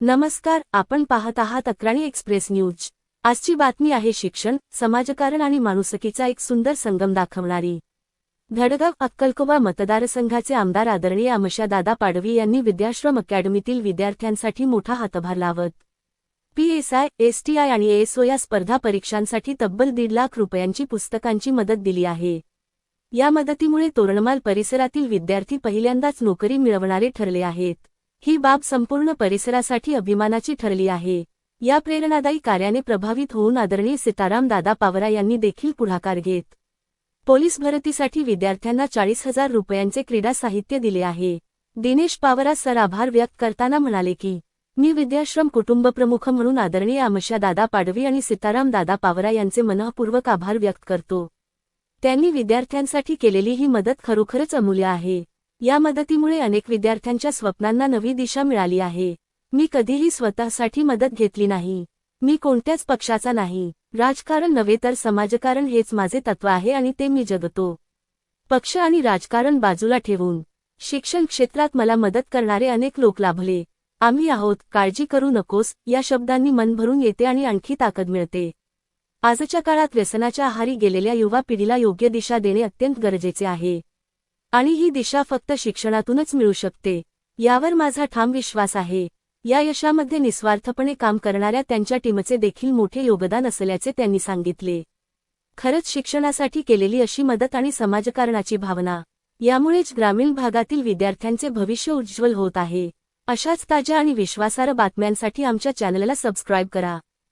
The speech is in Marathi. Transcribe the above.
नमस्कार, आपण पाहत आहात अक्राणी एक्सप्रेस न्यूज। आजची बातमी आहे शिक्षण, समाजकारण आणि माणुसकीचा एक सुंदर संगम दाखवणारी। धडगाव अक्कलकोवा मतदारसंघाचे आमदार आदरणीय आमोशादादा पाडवी यांनी विद्याश्रम अकॅडमीतील विद्यार्थ्यांसाठी मोठा हातभार लावत PSI, STI आणि ASO या स्पर्धा परीक्षांसाठी तब्बल 1.5 लाख रुपयांची पुस्तकांची मदत दिली आहे। या मदतीमुळे तोरणमाल परिसरातील विद्यार्थी पहिल्यांदाच नोकरी मिळवणारे ठरले आहेत। ही बाब संपूर्ण परिसरासाठी अभिमानाची ठरली आहे। या प्रेरणादायी कार्याने प्रभावित होऊन आदरणीय सीताराम दादा पावरा यांनी देखील पुढाकार घेत पोलीस भरतीसाठी विद्यार्थ्यांना 40,000 रुपयांचे क्रीडा साहित्य दिले आहे। दिनेश पावरा सर आभार व्यक्त करताना म्हणाले की मी विद्याश्रम कुटुंब प्रमुख म्हणून आदरणीय आमोशादादा पाडवी आणि सीताराम दादा पावरा यांचे मनःपूर्वक आभार व्यक्त करतो। त्यांनी विद्यार्थ्यांसाठी केलेली ही मदत खरोखरच अमूल्य आहे। या मदतीमुळे अनेक विद्यार्थ्यांच्या स्वप्नांना नवी दिशा मिळाली आहे। मी कधीही स्वतःसाठी मदत घेतली नाही। मी कोणत्याच पक्षाचा नाही, राजकारण नव्हे तर समाजकारण हेच माझे तत्व आहे आणि ते मी जगतो। पक्ष आणि राजकारण बाजूला ठेवून शिक्षण क्षेत्रात मला मदत करणारे अनेक लोक लाभले। आम्ही आहोत, काळजी करू नकोस या शब्दांनी मन भरून येते आणि आणखी ताकद मिळते। आजच्या काळात व्यसनाच्या आहारी गेलेल्या युवा पिढीला योग्य दिशा देणे अत्यंत गरजेचे आहे आणि ही दिशा फक्त शिक्षणातूनच मिळू शकते, यावर माझा ठाम विश्वास आहे। या यशामध्ये निस्वार्थपणे काम करणाऱ्या त्यांच्या टीमचे देखील मोठे योगदान असल्याचे त्यांनी सांगितले। खरंच शिक्षणासाठी केलेली अशी मदत आणि समाजकारणाची भावना यामुळेच ग्रामीण भागातील विद्यार्थ्यांचे भविष्य उज्ज्वल होत आहे। अशाच ताज्या आणि विश्वासार्ह बातम्यांसाठी आमच्या चॅनलला सबस्क्राईब करा।